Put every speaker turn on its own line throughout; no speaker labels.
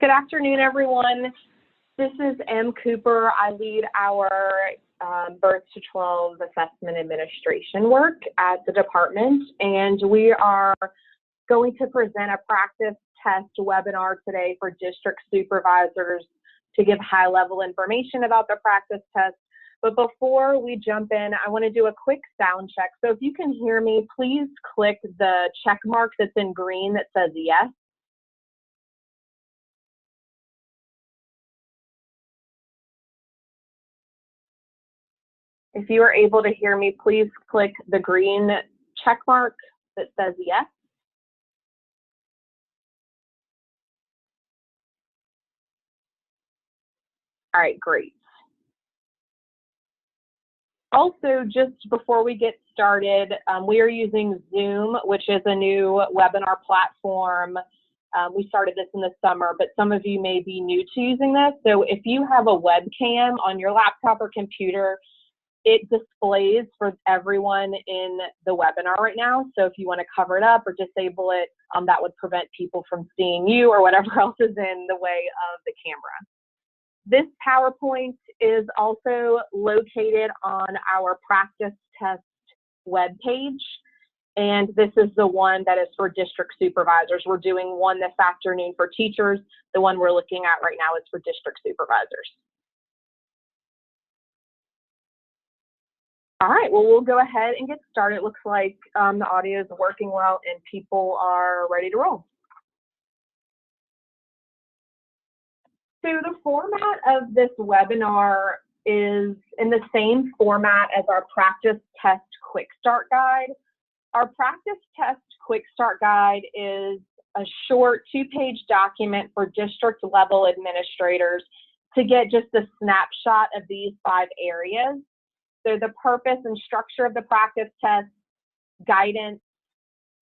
Good afternoon, everyone. This is M. Cooper. I lead our birth to 12 assessment administration work at the department, and we are going to present a practice test webinar today for district supervisors to give high-level information about the practice test. But before we jump in, I want to do a quick sound check. So if you can hear me, please click the check mark that's in green that says yes. If you are able to hear me, please click the green check mark that says yes. All right, great. Also, just before we get started, we are using Zoom, which is a new webinar platform. We started this in the summer, but some of you may be new to using this. So if you have a webcam on your laptop or computer, it displays for everyone in the webinar right now. So if you want to cover it up or disable it, that would prevent people from seeing you or whatever else is in the way of the camera. This PowerPoint is also located on our practice test webpage, and this is the one that is for district supervisors. We're doing one this afternoon for teachers. The one we're looking at right now is for district supervisors. All right, well, we'll go ahead and get started. It looks like the audio is working well and people are ready to roll. So the format of this webinar is in the same format as our practice test quick start guide. Our practice test quick start guide is a short 2-page document for district level administrators to get just a snapshot of these 5 areas. So the purpose and structure of the practice test, guidance,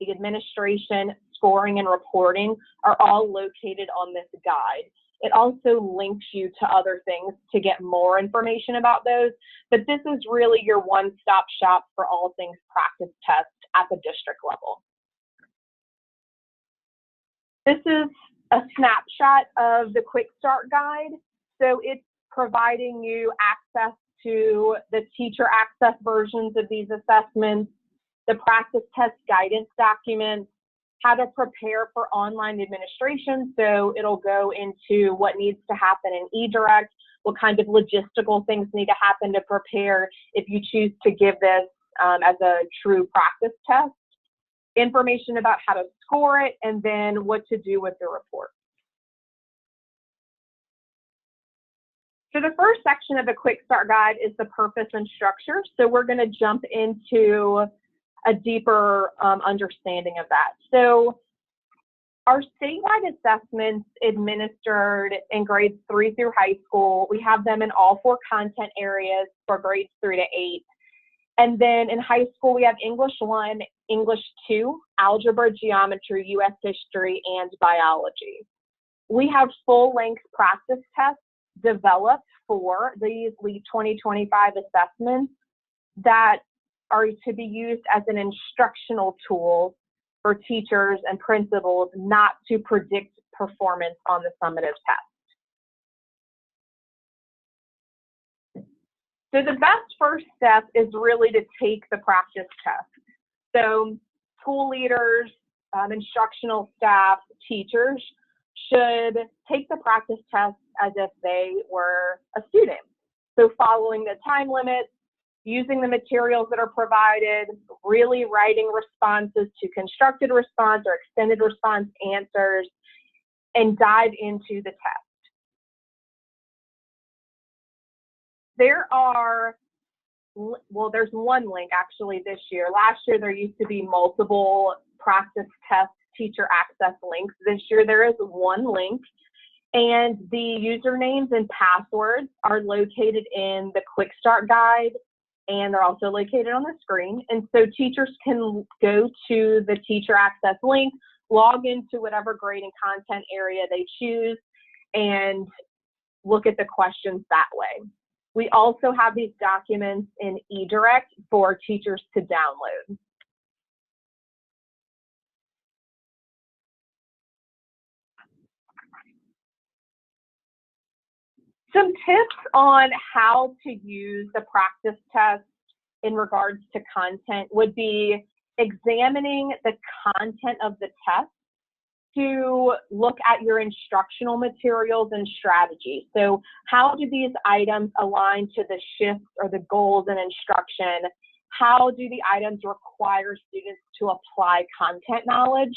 the administration, scoring, and reporting are all located on this guide. It also links you to other things to get more information about those, but this is really your one-stop shop for all things practice test at the district level. This is a snapshot of the Quick Start Guide. So it's providing you access to the teacher access versions of these assessments, the practice test guidance documents, how to prepare for online administration. So it'll go into what needs to happen in eDIRECT, what kind of logistical things need to happen to prepare if you choose to give this as a true practice test, information about how to score it, and then what to do with the report. So the first section of the Quick Start Guide is the purpose and structure. So we're going to jump into a deeper understanding of that. So our statewide assessments administered in grades 3 through high school, we have them in all 4 content areas for grades 3 to 8. And then in high school, we have English 1, English 2, algebra, geometry, U.S. history, and biology. We have full-length practice tests developed for these LEAP 2025 assessments that are to be used as an instructional tool for teachers and principals, not to predict performance on the summative test. So the best first step is really to take the practice test. So school leaders, instructional staff, teachers should take the practice test as if they were a student. So following the time limits, using the materials that are provided, really writing responses to constructed response or extended response answers, and dive into the test. There's one link actually this year. Last year there used to be multiple practice test teacher access links. This year there is one link, and the usernames and passwords are located in the Quick Start Guide, and they're also located on the screen. And so teachers can go to the teacher access link, log into whatever grading content area they choose, and look at the questions that way. We also have these documents in eDIRECT for teachers to download. Some tips on how to use the practice test in regards to content would be examining the content of the test to look at your instructional materials and strategy. So how do these items align to the shifts or the goals in instruction? How do the items require students to apply content knowledge?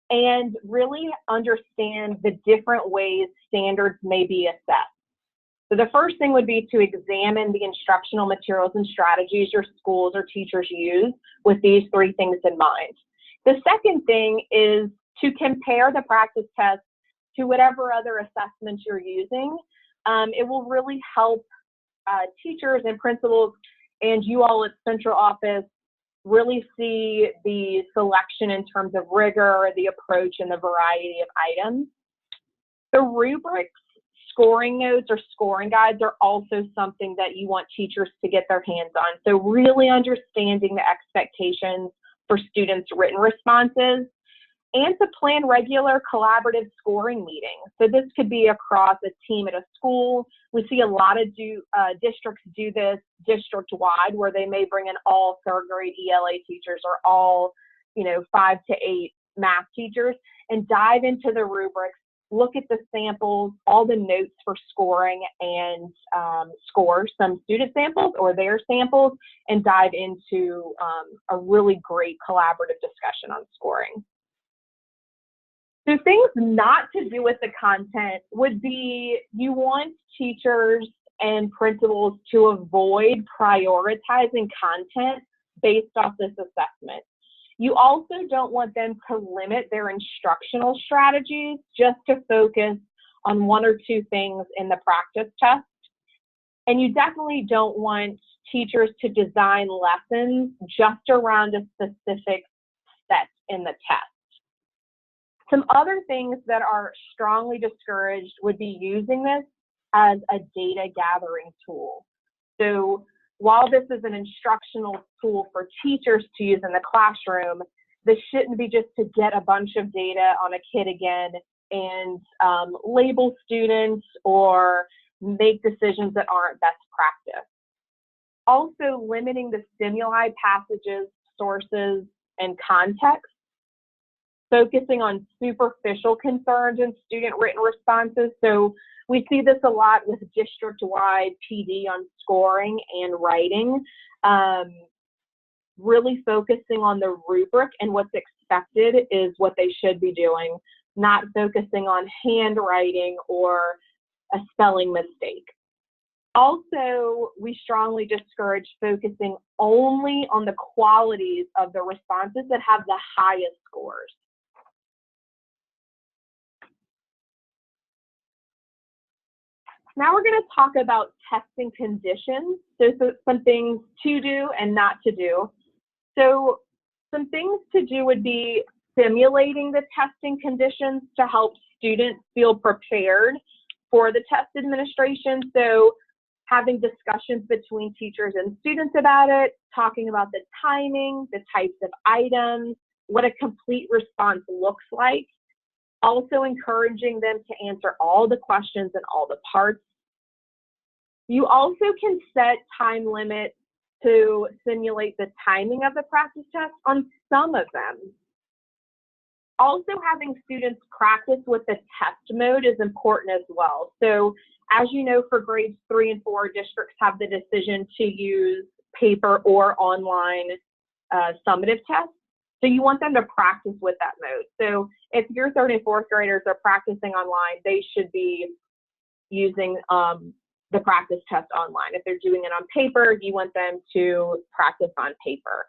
And really understand the different ways standards may be assessed. So the first thing would be to examine the instructional materials and strategies your schools or teachers use with these three things in mind. The second thing is to compare the practice test to whatever other assessments you're using. It will really help teachers and principals and you all at central office really see the selection in terms of rigor, the approach, and the variety of items. The rubrics, scoring notes, or scoring guides are also something that you want teachers to get their hands on. So really understanding the expectations for students' written responses, and to plan regular collaborative scoring meetings. So this could be across a team at a school. We see a lot of districts do this district-wide, where they may bring in all third-grade ELA teachers or all 5 to 8 math teachers and dive into the rubrics, look at the samples, all the notes for scoring, and score some student samples or their samples, and dive into a really great collaborative discussion on scoring. So things not to do with the content would be, you want teachers and principals to avoid prioritizing content based off this assessment. You also don't want them to limit their instructional strategies just to focus on one or two things in the practice test. And you definitely don't want teachers to design lessons just around a specific set in the test. Some other things that are strongly discouraged would be using this as a data gathering tool. So while this is an instructional tool for teachers to use in the classroom, this shouldn't be just to get a bunch of data on a kid again and label students or make decisions that aren't best practice. Also limiting the stimuli, passages, sources, and context. Focusing on superficial concerns in student written responses. So we see this a lot with district-wide PD on scoring and writing. Really focusing on the rubric and what's expected is what they should be doing, not focusing on handwriting or a spelling mistake. Also, we strongly discourage focusing only on the qualities of the responses that have the highest scores. Now we're going to talk about testing conditions. So some things to do and not to do. So some things to do would be simulating the testing conditions to help students feel prepared for the test administration. So having discussions between teachers and students about it, talking about the timing, the types of items, what a complete response looks like. Also encouraging them to answer all the questions and all the parts. You also can set time limits to simulate the timing of the practice test on some of them. Also having students practice with the test mode is important as well. So as you know, for grades 3 and 4, districts have the decision to use paper or online summative tests. So you want them to practice with that mode. So if your 3rd and 4th graders are practicing online, they should be using the practice test online. If they're doing it on paper, you want them to practice on paper.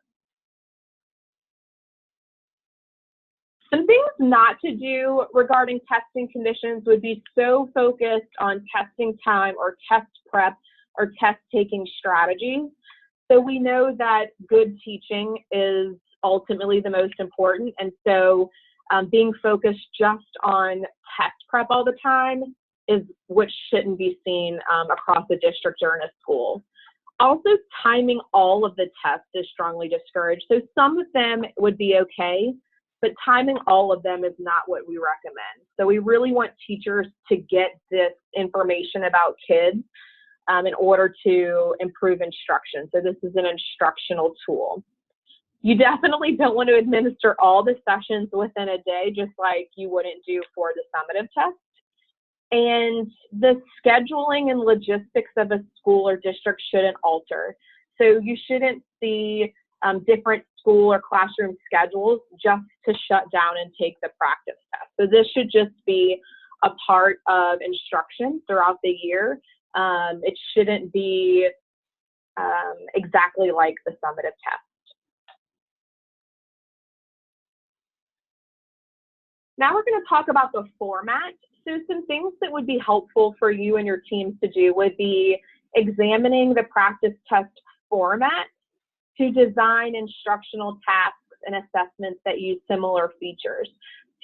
Some things not to do regarding testing conditions would be so focused on testing time or test prep or test taking strategies. So we know that good teaching is ultimately the most important, and so being focused just on test prep all the time is what shouldn't be seen across the district or in a school. Also, timing all of the tests is strongly discouraged. So some of them would be okay, but timing all of them is not what we recommend. So we really want teachers to get this information about kids in order to improve instruction. So this is an instructional tool. You definitely don't want to administer all the sessions within a day, just like you wouldn't do for the summative test. And the scheduling and logistics of a school or district shouldn't alter. So you shouldn't see different school or classroom schedules just to shut down and take the practice test. So this should just be a part of instruction throughout the year. It shouldn't be exactly like the summative test. Now we're going to talk about the format. So some things that would be helpful for you and your teams to do would be examining the practice test format to design instructional tasks and assessments that use similar features.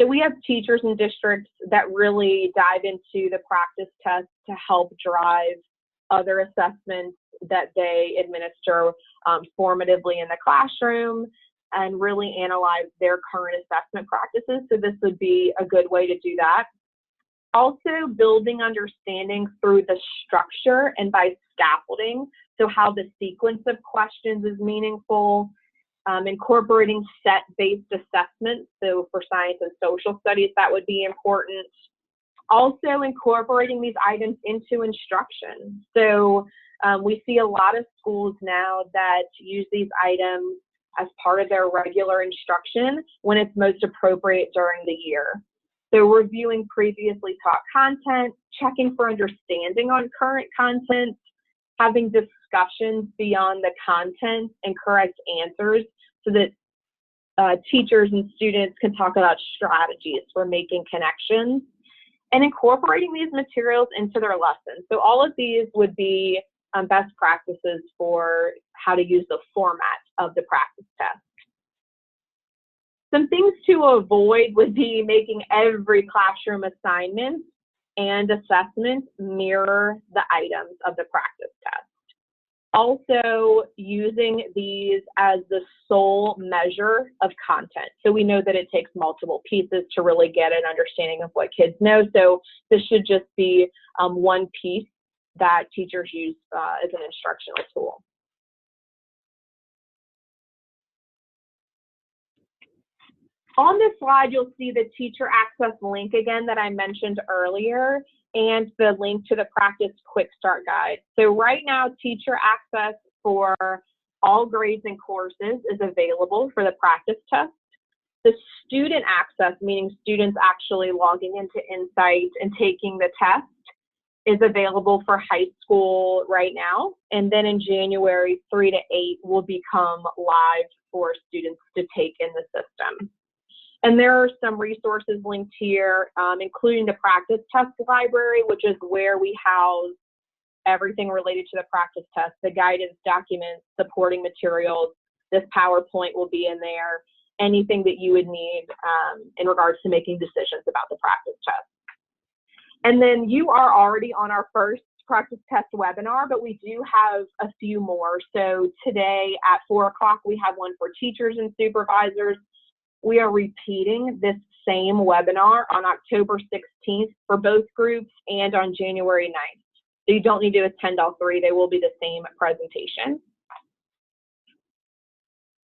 So we have teachers and districts that really dive into the practice test to help drive other assessments that they administer formatively in the classroom and really analyze their current assessment practices. So this would be a good way to do that. Also, building understanding through the structure and by scaffolding, so how the sequence of questions is meaningful, incorporating set-based assessments, so for science and social studies, that would be important. Also, incorporating these items into instruction. So we see a lot of schools now that use these items as part of their regular instruction when it's most appropriate during the year. So reviewing previously taught content, checking for understanding on current content, having discussions beyond the content and correct answers so that teachers and students can talk about strategies for making connections, and incorporating these materials into their lessons. So all of these would be best practices for how to use the format of the practice test. Some things to avoid would be making every classroom assignment and assessment mirror the items of the practice test. Also, using these as the sole measure of content. So we know that it takes multiple pieces to really get an understanding of what kids know. So this should just be one piece that teachers use as an instructional tool. On this slide, you'll see the teacher access link again that I mentioned earlier, and the link to the practice quick start guide. So right now, teacher access for all grades and courses is available for the practice test. The student access, meaning students actually logging into Insight and taking the test, is available for high school right now. And then in January, 3 to 8 will become live for students to take in the system. And there are some resources linked here, including the practice test library, which is where we house everything related to the practice test, the guidance documents, supporting materials. This PowerPoint will be in there, anything that you would need in regards to making decisions about the practice test. And then you are already on our first practice test webinar, but we do have a few more. So today at 4 o'clock, we have one for teachers and supervisors. We are repeating this same webinar on October 16th for both groups and on January 9th. So you don't need to attend all three. They will be the same presentation.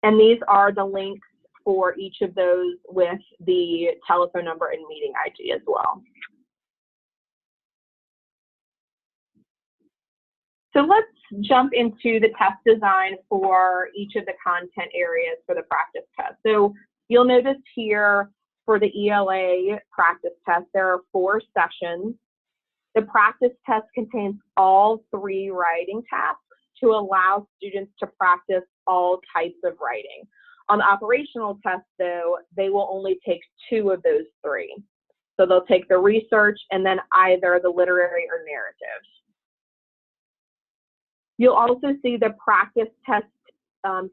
And these are the links for each of those with the telephone number and meeting ID as well. So let's jump into the test design for each of the content areas for the practice test. So you'll notice here for the ELA practice test, there are 4 sessions. The practice test contains all 3 writing tasks to allow students to practice all types of writing. On the operational test, though, they will only take 2 of those 3. So they'll take the research and then either the literary or narrative. You'll also see the practice test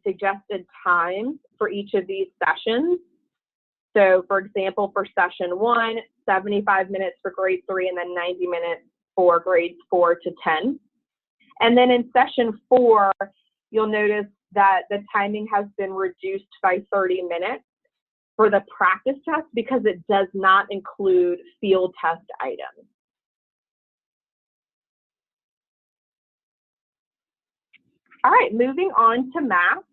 suggested times for each of these sessions. So for example, for session 1, 75 minutes for grade 3 and then 90 minutes for grades 4 to 10. And then in session 4, you'll notice that the timing has been reduced by 30 minutes. for the practice test because it does not include field test items. All right, moving on to math.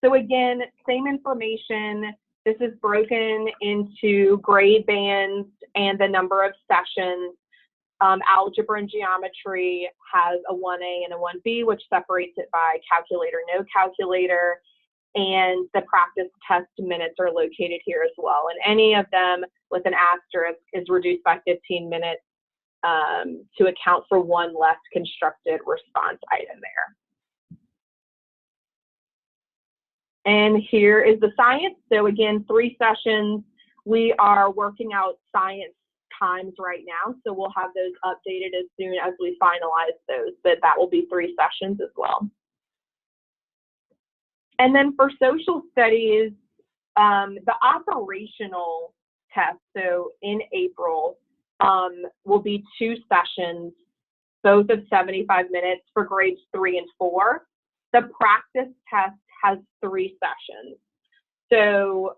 So again, same information. This is broken into grade bands and the number of sessions. Algebra and geometry has a 1A and a 1B, which separates it by calculator, no calculator. And the practice test minutes are located here as well. And any of them with an asterisk is reduced by 15 minutes to account for one less constructed response item there. And here is the science. So again, 3 sessions. We are working out science times right now, so we'll have those updated as soon as we finalize those, but that will be 3 sessions as well. And then for social studies, the operational test, so in April, will be 2 sessions, both of 75 minutes for grades 3 and 4. The practice test has 3 sessions. So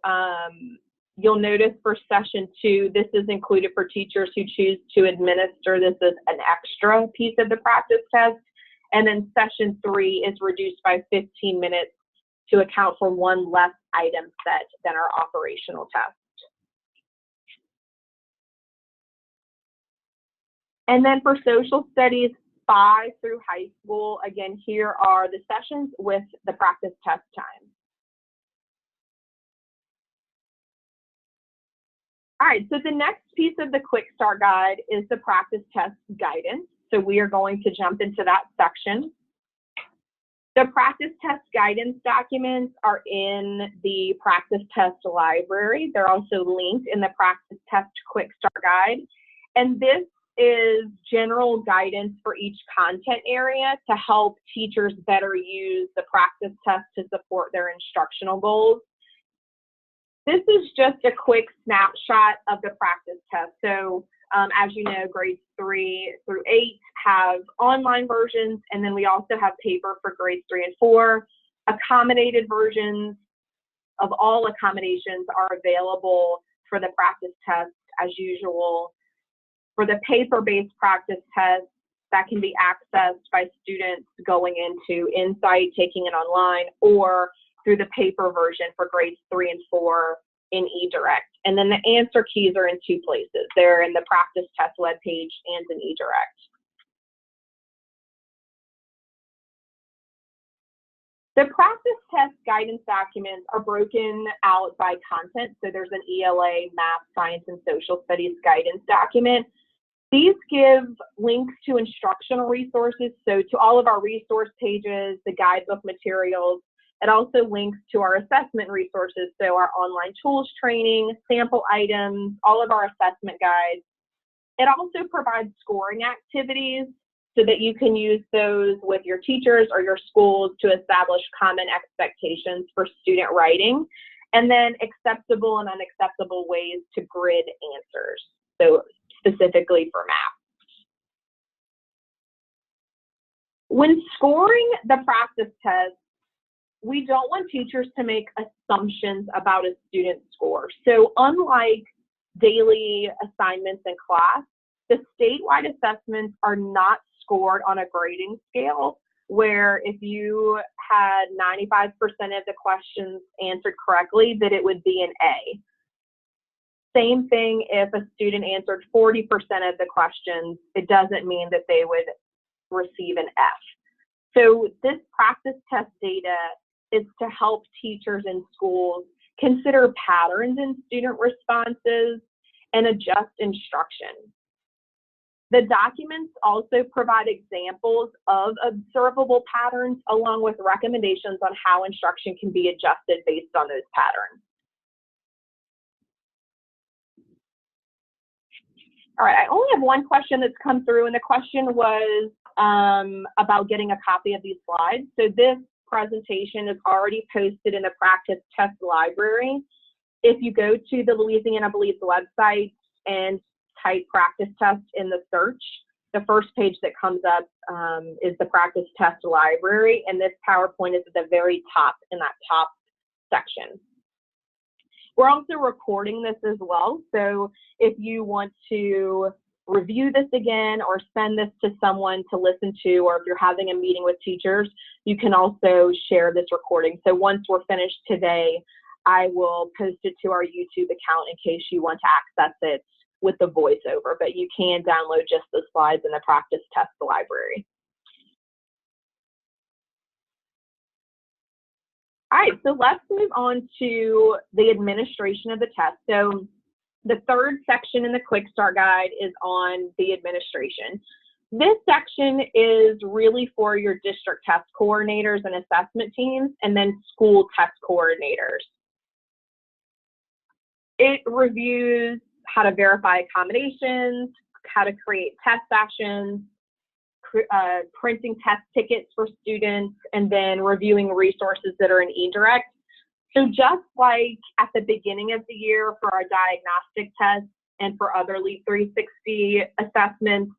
you'll notice for session 2, this is included for teachers who choose to administer this as an extra piece of the practice test. And then session 3 is reduced by 15 minutes to account for one less item set than our operational test. And then for social studies 5 through high school, again, here are the sessions with the practice test time. All right, so the next piece of the Quick Start Guide is the practice test guidance. So we are going to jump into that section. The practice test guidance documents are in the practice test library. They're also linked in the practice test Quick Start Guide. And this is general guidance for each content area to help teachers better use the practice test to support their instructional goals. This is just a quick snapshot of the practice test. So as you know, grades 3 through 8 have online versions, and then we also have paper for grades 3 and 4. Accommodated versions of all accommodations are available for the practice test as usual. For the paper-based practice test, that can be accessed by students going into Insight, taking it online, or through the paper version for grades 3 and 4 in eDIRECT. And then the answer keys are in 2 places. They're in the practice test webpage and in eDIRECT. The practice test guidance documents are broken out by content. So there's an ELA, Math, Science, and Social Studies guidance document. These give links to instructional resources. So to all of our resource pages, the guidebook materials. It also links to our assessment resources, so our online tools training, sample items, all of our assessment guides. It also provides scoring activities so that you can use those with your teachers or your schools to establish common expectations for student writing, and then acceptable and unacceptable ways to grid answers, so specifically for math. When scoring the practice test, we don't want teachers to make assumptions about a student's score. So unlike daily assignments in class, the statewide assessments are not scored on a grading scale, where if you had 95% of the questions answered correctly, that it would be an A. Same thing if a student answered 40% of the questions, it doesn't mean that they would receive an F. So this practice test data is to help teachers in schools consider patterns in student responses and adjust instruction. The documents also provide examples of observable patterns along with recommendations on how instruction can be adjusted based on those patterns. All right, I only have one question that's come through, and the question was about getting a copy of these slides. So this presentation is already posted in the practice test library. If you go to the Louisiana Believes website and type practice test in the search, the first page that comes up is the practice test library, and this PowerPoint is at the very top in that top section. We're also recording this as well. So if you want to review this again or send this to someone to listen to, or if you're having a meeting with teachers, you can also share this recording. So once we're finished today, I will post it to our YouTube account in case you want to access it with the voiceover, but you can download just the slides in the practice test library. All right, so let's move on to the administration of the test. So the third section in the Quick Start Guide is on the administration. This section is really for your district test coordinators and assessment teams, and then school test coordinators. It reviews how to verify accommodations, how to create test sessions, printing test tickets for students, and then reviewing resources that are in eDIRECT. So just like at the beginning of the year for our diagnostic tests and for other LEAP 360 assessments,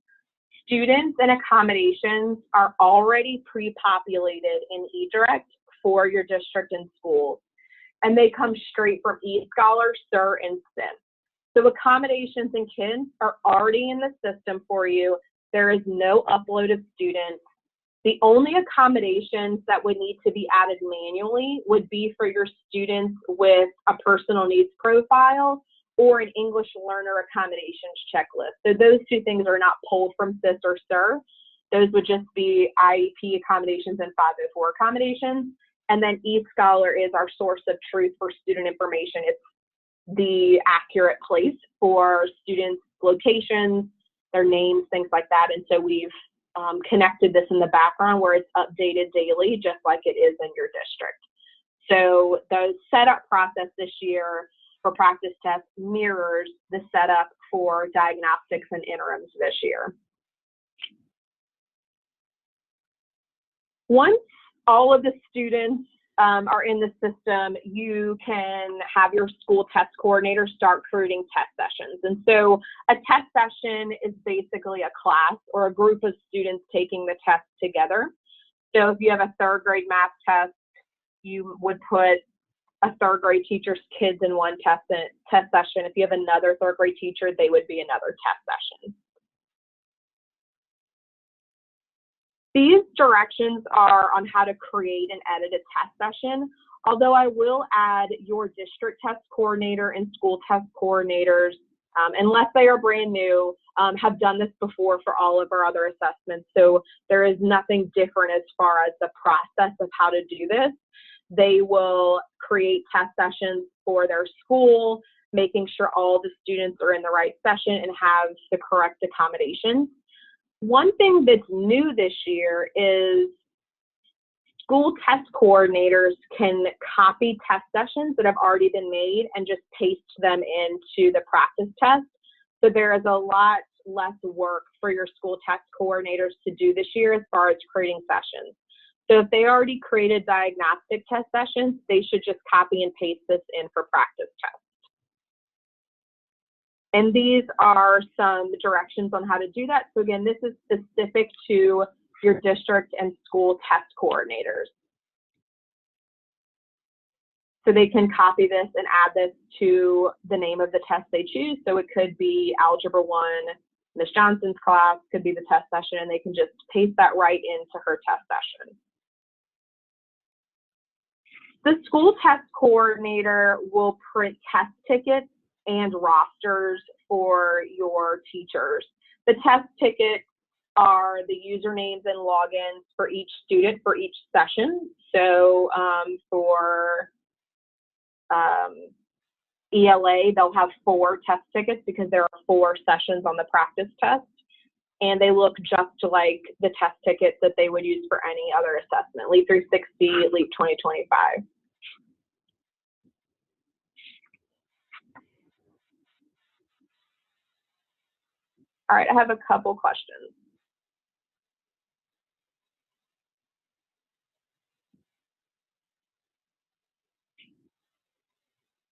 students and accommodations are already pre-populated in eDIRECT for your district and schools, and they come straight from eScholar, SIR, and SIM. So accommodations and kids are already in the system for you. There is no upload of students. The only accommodations that would need to be added manually would be for your students with a personal needs profile or an English learner accommodations checklist. So those two things are not pulled from SIS or SIR. Those would just be IEP accommodations and 504 accommodations. And then eScholar is our source of truth for student information. It's the accurate place for students' locations, their names, things like that. And so we've connected this in the background where it's updated daily, just like it is in your district. So the setup process this year for practice tests mirrors the setup for diagnostics and interims this year. Once all of the students are in the system, you can have your school test coordinator start creating test sessions. And so a test session is basically a class or a group of students taking the test together. So if you have a third grade math test, you would put a third grade teacher's kids in one test session. If you have another third grade teacher, they would be another test session. These directions are on how to create and edit a test session, although I will add your district test coordinator and school test coordinators, unless they are brand new, have done this before for all of our other assessments. So there is nothing different as far as the process of how to do this. They will create test sessions for their school, making sure all the students are in the right session and have the correct accommodations. One thing that's new this year is school test coordinators can copy test sessions that have already been made and just paste them into the practice test. So there is a lot less work for your school test coordinators to do this year as far as creating sessions. So if they already created diagnostic test sessions, they should just copy and paste this in for practice tests. And these are some directions on how to do that. So again, this is specific to your district and school test coordinators. So they can copy this and add this to the name of the test they choose. So it could be Algebra 1, Ms. Johnson's class, could be the test session, and they can just paste that right into her test session. The school test coordinator will print test tickets and rosters for your teachers. The test tickets are the usernames and logins for each student for each session. So for ELA, they'll have 4 test tickets because there are 4 sessions on the practice test. And they look just like the test tickets that they would use for any other assessment, LEAP 360, LEAP 2025. All right, I have a couple questions.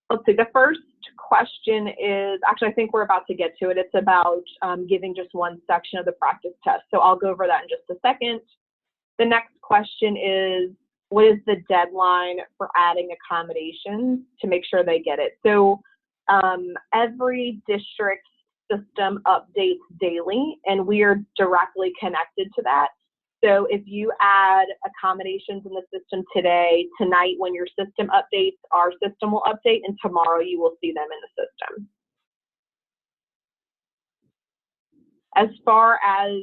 Let's see, the first question is, actually, I think we're about to get to it. It's about giving just one section of the practice test. So I'll go over that in just a second. The next question is, what is the deadline for adding accommodations to make sure they get it. So every district system updates daily, and we are directly connected to that. So if you add accommodations in the system today, tonight when your system updates, our system will update, and tomorrow you will see them in the system. As far as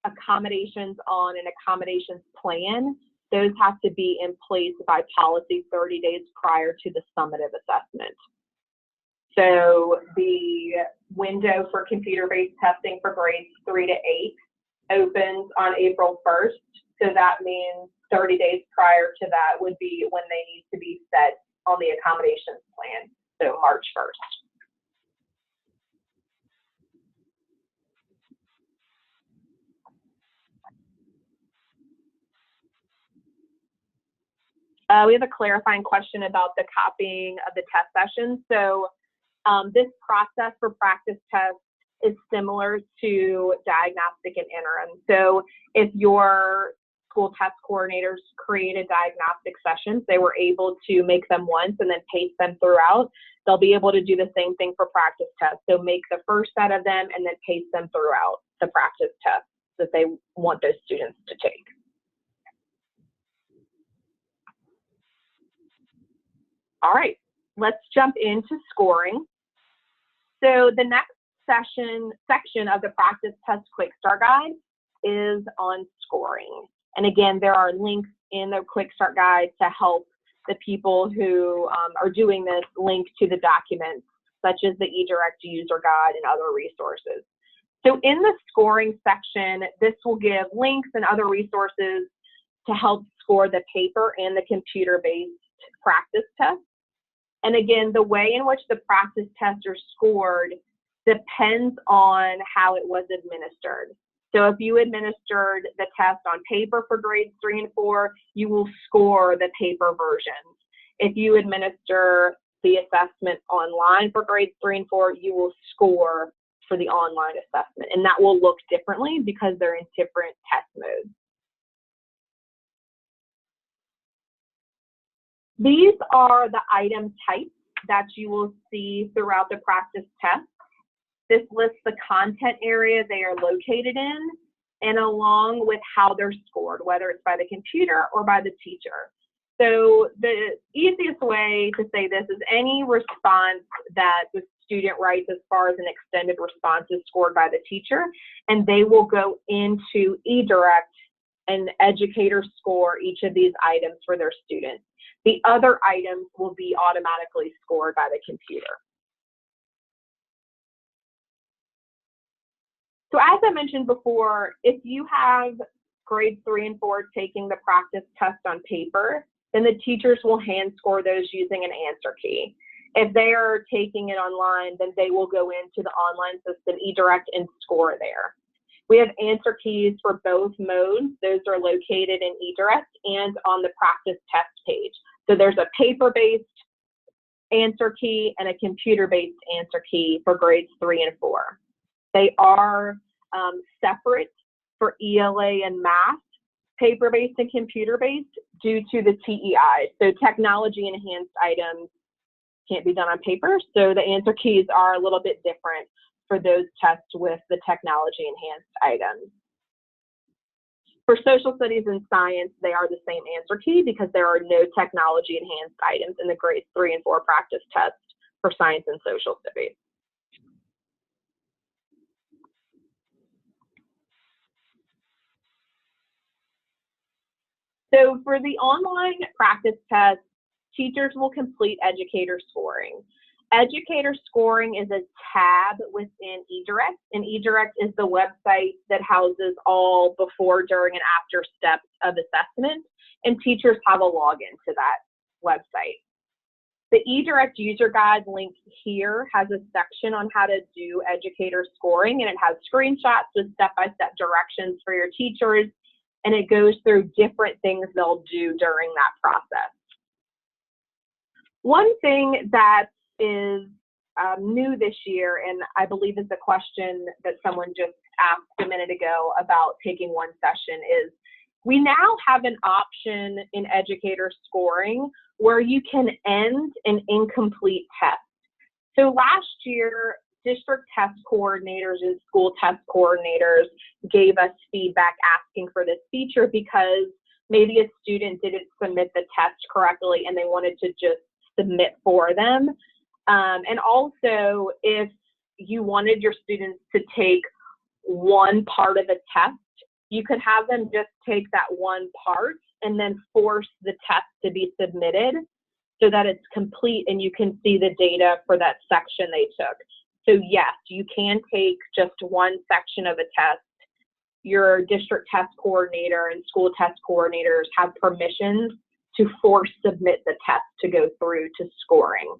accommodations on an accommodations plan, those have to be in place by policy 30 days prior to the summative assessment. So the window for computer-based testing for grades 3 to 8 opens on April 1st. So that means 30 days prior to that would be when they need to be set on the accommodations plan. So March 1st. We have a clarifying question about the copying of the test sessions. So this process for practice tests is similar to diagnostic and interim. So if your school test coordinators created diagnostic sessions, they were able to make them once and then paste them throughout. They'll be able to do the same thing for practice tests. So make the first set of them and then paste them throughout the practice tests that they want those students to take. All right, let's jump into scoring. So the next section of the practice test quick start guide is on scoring. And again, there are links in the quick start guide to help the people who are doing this link to the documents, such as the eDIRECT user guide and other resources. So in the scoring section, this will give links and other resources to help score the paper and the computer-based practice tests. And again, the way in which the practice tests are scored depends on how it was administered. So if you administered the test on paper for grades 3 and 4, you will score the paper version. If you administer the assessment online for grades 3 and 4, you will score for the online assessment. And that will look differently because they're in different test modes. These are the item types that you will see throughout the practice test. This lists the content area they are located in, and along with how they're scored, whether it's by the computer or by the teacher. So the easiest way to say this is any response that the student writes as far as an extended response is scored by the teacher, and they will go into eDIRECT and Educator score each of these items for their students. The other items will be automatically scored by the computer. So as I mentioned before, if you have grades 3 and 4 taking the practice test on paper, then the teachers will hand score those using an answer key. If they are taking it online, then they will go into the online system eDIRECT and score there. We have answer keys for both modes. Those are located in eDIRECT and on the practice test page. So there's a paper-based answer key and a computer-based answer key for grades 3 and 4. They are separate for ELA and math, paper-based and computer-based, due to the TEI. So technology-enhanced items can't be done on paper, so the answer keys are a little bit different for those tests with the technology-enhanced items. For social studies and science, they are the same answer key because there are no technology-enhanced items in the grades 3 and 4 practice test for science and social studies. So for the online practice test, teachers will complete educator scoring. Educator scoring is a tab within eDIRECT, and eDIRECT is the website that houses all before, during, and after steps of assessment, and teachers have a login to that website. The eDIRECT user guide link here has a section on how to do educator scoring, and it has screenshots with step-by-step directions for your teachers, and it goes through different things they'll do during that process. One thing that is new this year, and I believe is the question that someone just asked a minute ago about taking one session, is We now have an option in Educator scoring where you can end an incomplete test. So last year, district test coordinators and school test coordinators gave us feedback asking for this feature because maybe a student didn't submit the test correctly and they wanted to just submit for them. And also, if you wanted your students to take one part of a test, you could have them just take that one part and then force the test to be submitted so that it's complete and you can see the data for that section they took. So yes, you can take just one section of a test. Your district test coordinator and school test coordinators have permissions to force submit the test to go through to scoring.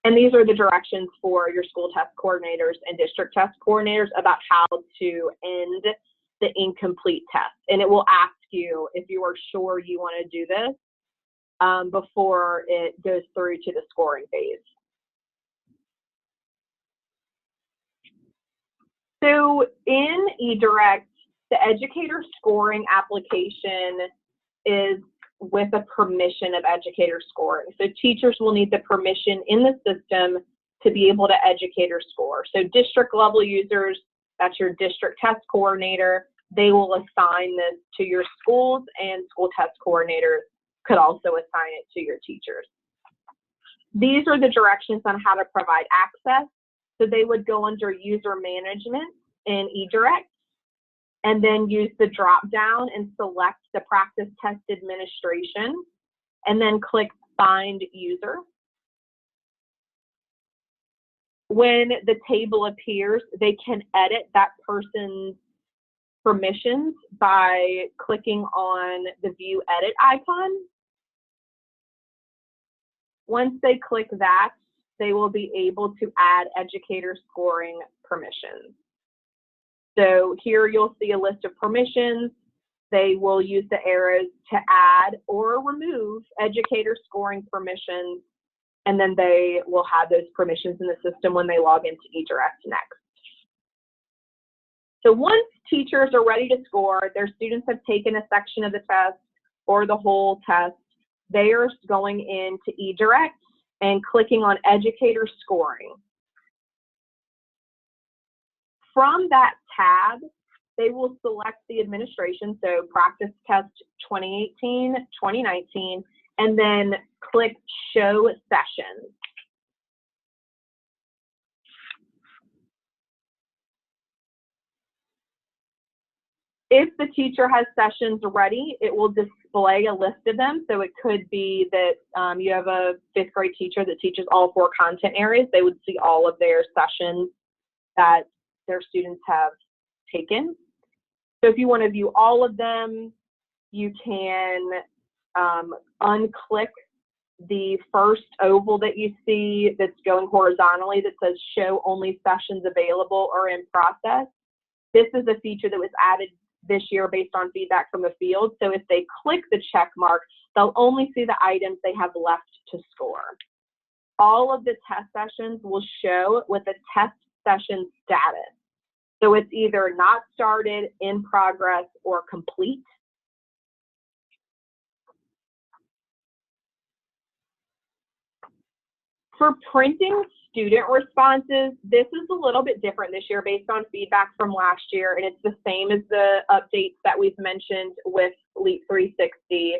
And these are the directions for your school test coordinators and district test coordinators about how to end the incomplete test. And it will ask you if you are sure you want to do this before it goes through to the scoring phase. So in eDIRECT, the educator scoring application is with a permission of educator scoring. So teachers will need the permission in the system to be able to educator score. So district level users, that's your district test coordinator, they will assign this to your schools, and school test coordinators could also assign it to your teachers. These are the directions on how to provide access. So they would go under user management in eDIRECT, and then use the drop down and select the practice test administration, and then click find user. When the table appears, they can edit that person's permissions by clicking on the view edit icon. Once they click that, they will be able to add educator scoring permissions. So here you'll see a list of permissions. They will use the arrows to add or remove educator scoring permissions, and then they will have those permissions in the system when they log into eDIRECT next. So once teachers are ready to score, their students have taken a section of the test or the whole test, they are going into eDIRECT and clicking on educator scoring. From that tab, they will select the administration, so practice test 2018, 2019, and then click show sessions. If the teacher has sessions ready, it will display a list of them. So it could be that you have a 5th grade teacher that teaches all 4 content areas. They would see all of their sessions that their students have taken. So if you want to view all of them, you can unclick the first oval that you see that's going horizontally that says show only sessions available or in process. This is a feature that was added this year based on feedback from the field. So if they click the check mark, they'll only see the items they have left to score. All of the test sessions will show with a test session status. So it's either not started, in progress, or complete. For printing student responses, this is a little bit different this year based on feedback from last year, and it's the same as the updates that we've mentioned with LEAP 360.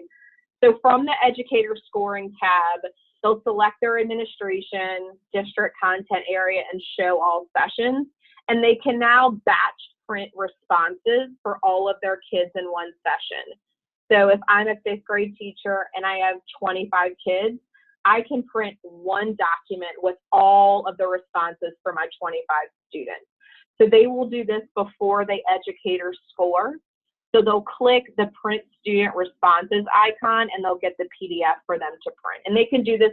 So from the educator scoring tab, they'll select their administration, district content area, and show all sessions. And they can now batch print responses for all of their kids in one session. So if I'm a 5th grade teacher and I have 25 kids, I can print one document with all of the responses for my 25 students. So they will do this before they educator score. So they'll click the print student responses icon and they'll get the PDF for them to print. And they can do this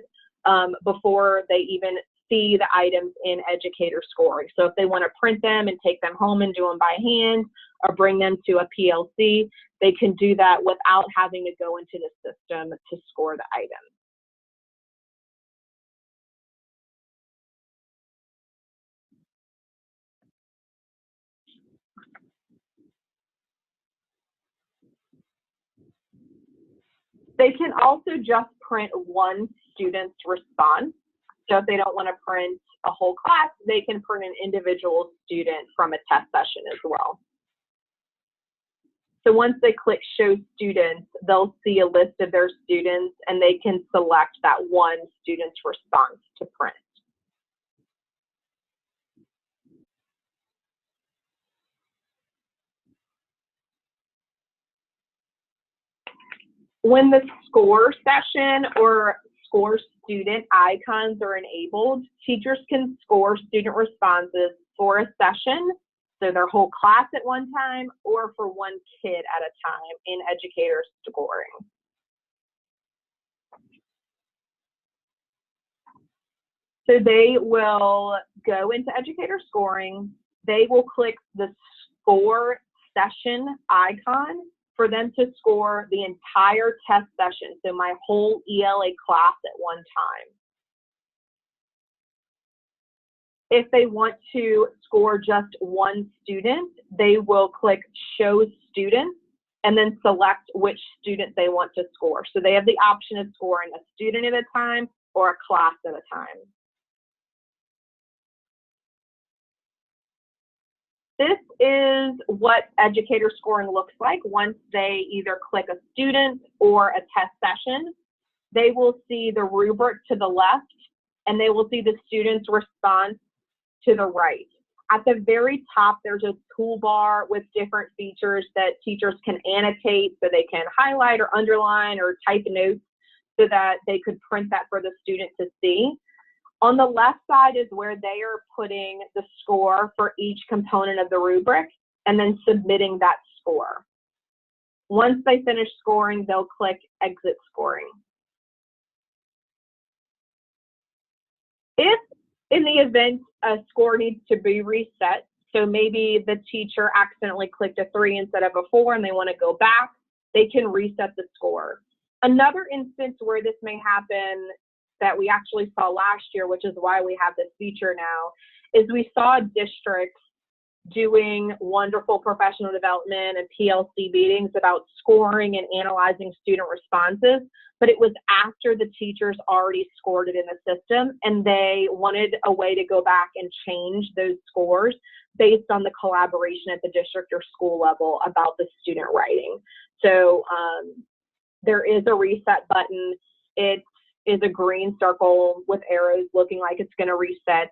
before they even see the items in educator scoring. So if they want to print them and take them home and do them by hand or bring them to a PLC, they can do that without having to go into the system to score the items. They can also just print one student's response. So if they don't want to print a whole class, they can print an individual student from a test session as well. So once they click Show Students, they'll see a list of their students and they can select that one student's response to print. When the score session or score student icons are enabled, teachers can score student responses for a session, so their whole class at one time, or for one kid at a time in Educator scoring. So they will go into Educator scoring, they will click the score session icon for them to score the entire test session, so my whole ELA class at one time. If they want to score just one student, they will click Show Students and then select which student they want to score. So they have the option of scoring a student at a time or a class at a time. This is what Educator scoring looks like once they either click a student or a test session. They will see the rubric to the left, and they will see the student's response to the right. At the very top, there's a toolbar with different features that teachers can annotate, so they can highlight or underline or type notes so that they could print that for the student to see. On the left side is where they are putting the score for each component of the rubric and then submitting that score. Once they finish scoring, they'll click Exit Scoring. If in the event a score needs to be reset, so maybe the teacher accidentally clicked a 3 instead of a 4 and they want to go back, they can reset the score. Another instance where this may happen that we actually saw last year, which is why we have this feature now, is we saw districts doing wonderful professional development and PLC meetings about scoring and analyzing student responses, but it was after the teachers already scored it in the system, and they wanted a way to go back and change those scores based on the collaboration at the district or school level about the student writing. So there is a reset button. It is a green circle with arrows looking like it's going to reset.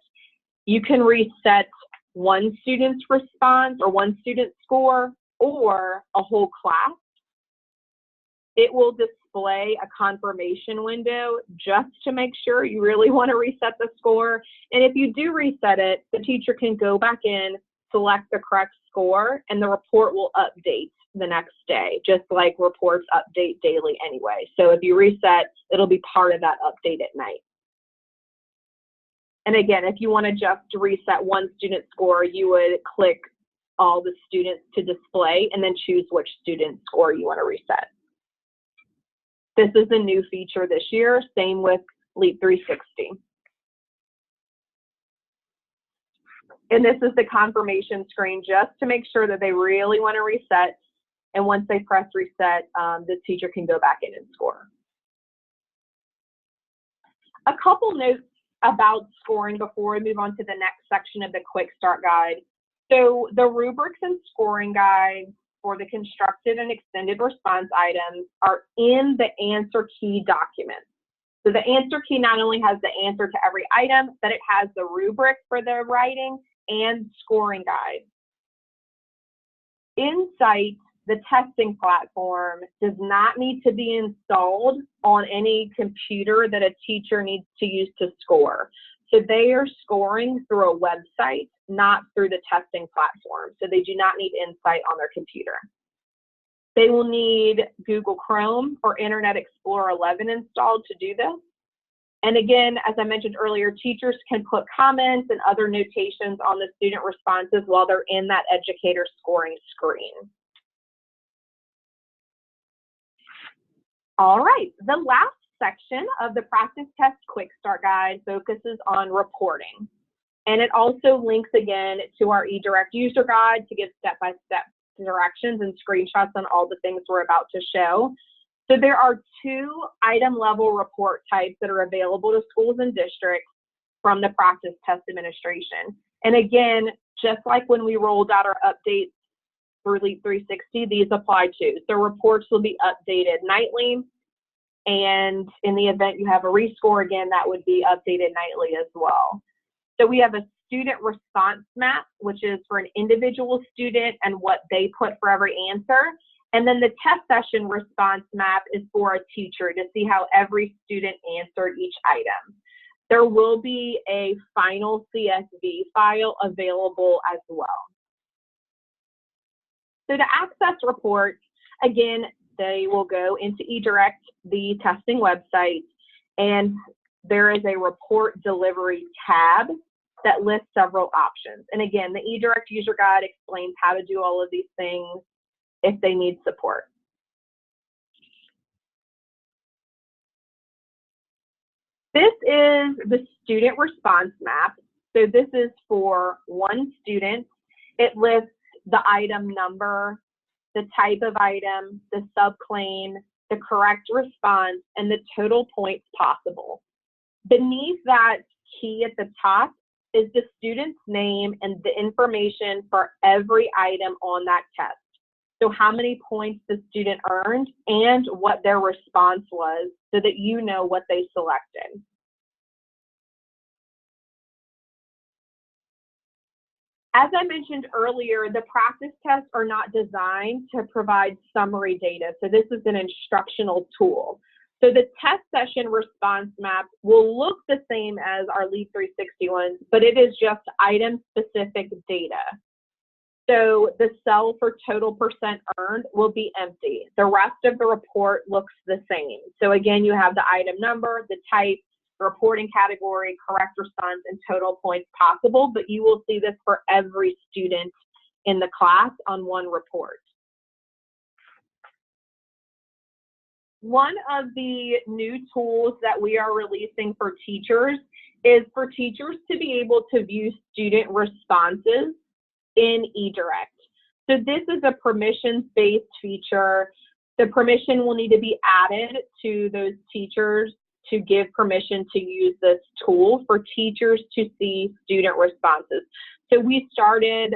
You can reset one student's response or one student's score or a whole class. It will display a confirmation window just to make sure you really want to reset the score. And if you do reset it, the teacher can go back in, select the correct score, and the report will update the next day, just like reports update daily anyway. So if you reset, it'll be part of that update at night. And again, if you want to just reset one student score, you would click all the students to display and then choose which student score you want to reset. This is a new feature this year, same with Leap 360. And this is the confirmation screen just to make sure that they really want to reset. And once they press reset, the teacher can go back in and score. A couple notes about scoring before we move on to the next section of the Quick Start Guide. So the rubrics and scoring guides for the constructed and extended response items are in the answer key document. So the answer key not only has the answer to every item, but it has the rubric for the writing and scoring guide. Insight, the testing platform, does not need to be installed on any computer that a teacher needs to use to score. So they are scoring through a website, not through the testing platform. So they do not need Insight on their computer. They will need Google Chrome or Internet Explorer 11 installed to do this. And again, as I mentioned earlier, teachers can put comments and other notations on the student responses while they're in that Educator scoring screen. All right, the last section of the Practice Test Quick Start Guide focuses on reporting. And it also links again to our eDIRECT user guide to give step-by-step directions and screenshots on all the things we're about to show. So there are two item level report types that are available to schools and districts from the Practice Test Administration. And again, just like when we rolled out our updates for LEAP 360, these apply too. So reports will be updated nightly, and in the event you have a rescore again, that would be updated nightly as well. So we have a student response map, which is for an individual student and what they put for every answer. And then the test session response map is for a teacher to see how every student answered each item. There will be a final CSV file available as well. So to access reports, again, they will go into eDIRECT, the testing website, and there is a report delivery tab that lists several options. And again, the eDIRECT user guide explains how to do all of these things if they need support. This is the student response map. So this is for one student. It lists the item number, the type of item, the subclaim, the correct response, and the total points possible. Beneath that key at the top is the student's name and the information for every item on that test. So how many points the student earned and what their response was so that you know what they selected. As I mentioned earlier, the practice tests are not designed to provide summary data. So this is an instructional tool. So the test session response map will look the same as our LEAP 360 ones, but it is just item-specific data. So the cell for total percent earned will be empty. The rest of the report looks the same. So again, you have the item number, the type, the reporting category, correct response, and total points possible, but you will see this for every student in the class on one report. One of the new tools that we are releasing for teachers is for teachers to be able to view student responses in eDIRECT. So this is a permissions-based feature. The permission will need to be added to those teachers to give permission to use this tool for teachers to see student responses. So we started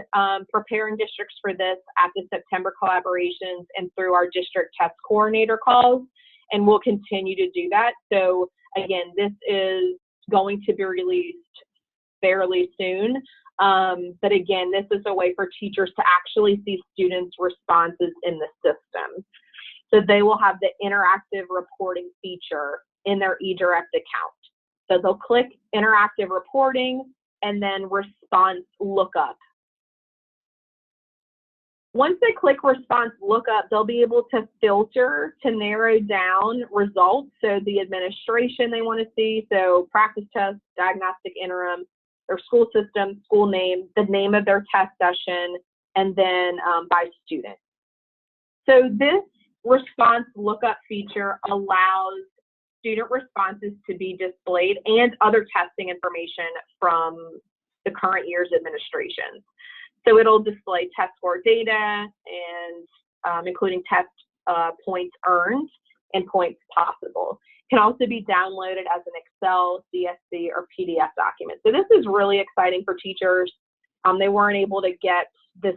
preparing districts for this at the September collaborations and through our district test coordinator calls, and we'll continue to do that. So again, this is going to be released fairly soon. But again, this is a way for teachers to actually see students' responses in the system. So they will have the interactive reporting feature in their eDIRECT account. So they'll click interactive reporting and then response lookup. Once they click response lookup, they'll be able to filter to narrow down results. So the administration they want to see, so practice test, diagnostic interim, their school system, school name, the name of their test session, and then by student. So this response lookup feature allows student responses to be displayed and other testing information from the current year's administration. So it'll display test score data and including test points earned and points possible. It can also be downloaded as an Excel, CSV, or PDF document. So this is really exciting for teachers. They weren't able to get this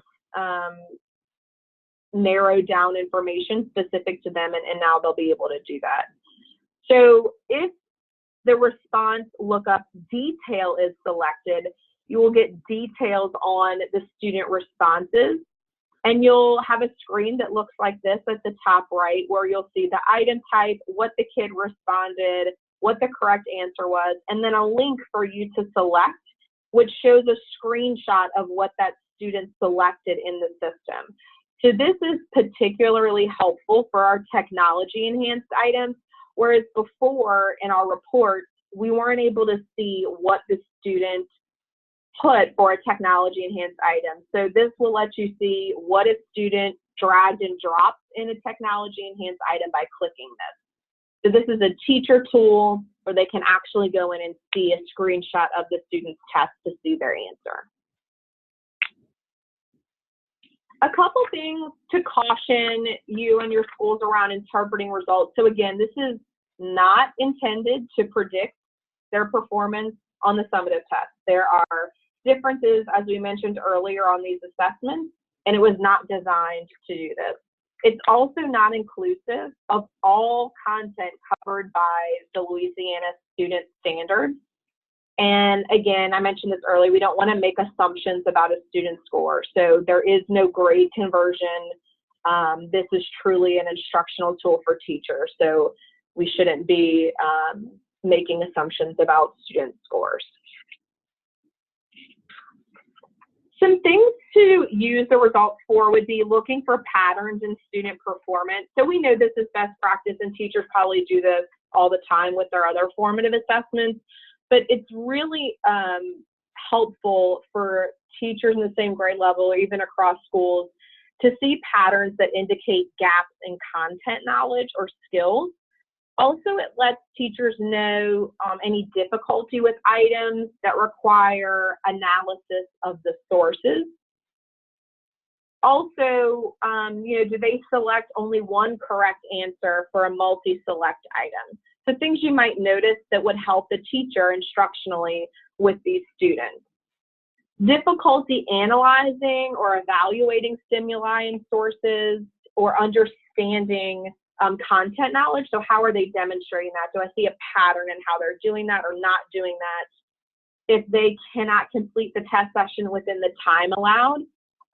narrowed down information specific to them, and now they'll be able to do that. So if the response lookup detail is selected, you will get details on the student responses, and you'll have a screen that looks like this at the top right, where you'll see the item type, what the kid responded, what the correct answer was, and then a link for you to select, which shows a screenshot of what that student selected in the system. So this is particularly helpful for our technology enhanced items, whereas before in our reports, we weren't able to see what the student put for a technology enhanced item. So this will let you see what a student dragged and dropped in a technology enhanced item by clicking this. So this is a teacher tool where they can actually go in and see a screenshot of the student's test to see their answer. A couple things to caution you and your schools around interpreting results. So again, this is not intended to predict their performance on the summative test. There are differences, as we mentioned earlier, on these assessments, and it was not designed to do this. It's also not inclusive of all content covered by the Louisiana Student Standards. And again, I mentioned this earlier, we don't want to make assumptions about a student's score. So there is no grade conversion. This is truly an instructional tool for teachers. So we shouldn't be making assumptions about student scores. Some things to use the results for would be looking for patterns in student performance. So we know this is best practice, and teachers probably do this all the time with their other formative assessments, but it's really helpful for teachers in the same grade level or even across schools to see patterns that indicate gaps in content knowledge or skills. Also, it lets teachers know any difficulty with items that require analysis of the sources. Also, do they select only one correct answer for a multi-select item? So things you might notice that would help the teacher instructionally with these students. Difficulty analyzing or evaluating stimuli and sources, or understanding content knowledge. So how are they demonstrating that? Do I see a pattern in how they're doing that or not doing that? If they cannot complete the test session within the time allowed,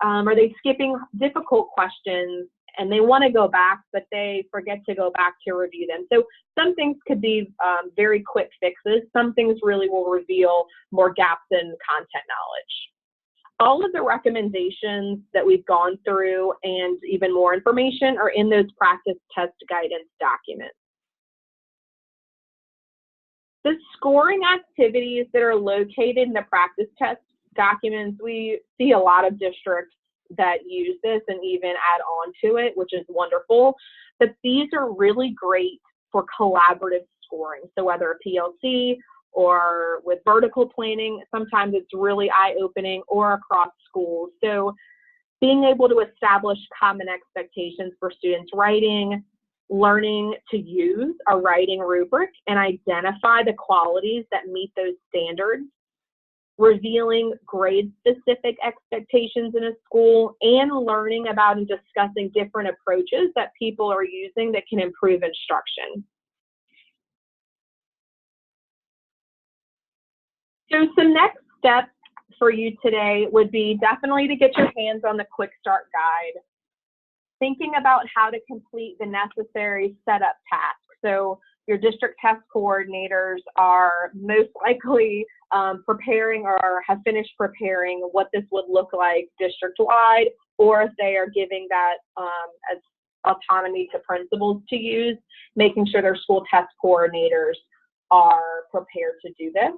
are they skipping difficult questions and they want to go back, but they forget to go back to review them? So some things could be very quick fixes. Some things really will reveal more gaps in content knowledge. All of the recommendations that we've gone through and even more information are in those practice test guidance documents. The scoring activities that are located in the practice test documents, we see a lot of districts that use this and even add on to it, which is wonderful. But these are really great for collaborative scoring. So whether a PLC or with vertical planning, sometimes it's really eye-opening, or across schools. So being able to establish common expectations for students' writing, learning to use a writing rubric and identify the qualities that meet those standards, revealing grade-specific expectations in a school, and learning about and discussing different approaches that people are using that can improve instruction. So some next steps for you today would be definitely to get your hands on the Quick Start Guide, thinking about how to complete the necessary setup tasks. So your district test coordinators are most likely preparing or have finished preparing what this would look like district-wide, or if they are giving that as autonomy to principals to use, making sure their school test coordinators are prepared to do this.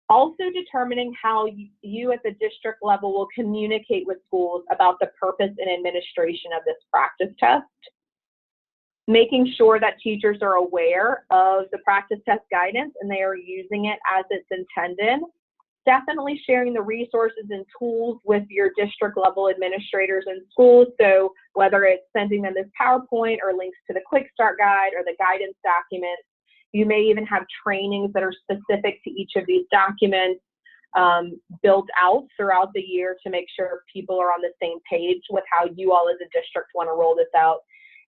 Also determining how you at the district level will communicate with schools about the purpose and administration of this practice test. Making sure that teachers are aware of the practice test guidance and they are using it as it's intended. Definitely sharing the resources and tools with your district level administrators and schools. So whether it's sending them this PowerPoint or links to the Quick Start Guide or the guidance documents, you may even have trainings that are specific to each of these documents built out throughout the year to make sure people are on the same page with how you all as a district want to roll this out.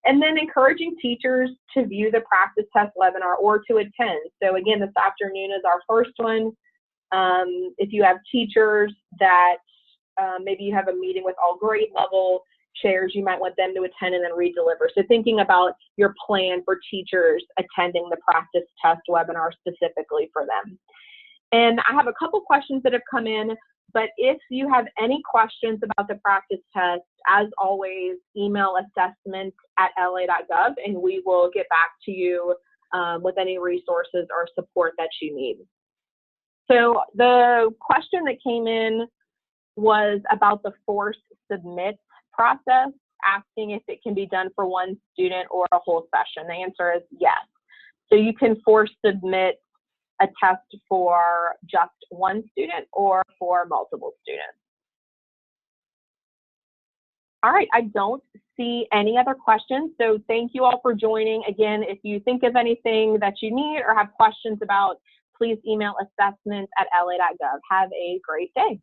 And then encouraging teachers to view the practice test webinar or to attend. So again, this afternoon is our first one. If you have teachers that maybe you have a meeting with all grade level chairs, you might want them to attend and then re-deliver. So thinking about your plan for teachers attending the practice test webinar specifically for them. And I have a couple questions that have come in, but if you have any questions about the practice test, as always, email assessment@la.gov and we will get back to you with any resources or support that you need. So the question that came in was about the force submit process, asking if it can be done for one student or a whole session. The answer is yes. So you can force submit a test for just one student or for multiple students. All right, I don't see any other questions, so thank you all for joining. Again, if you think of anything that you need or have questions about, please email assessments@la.gov. Have a great day.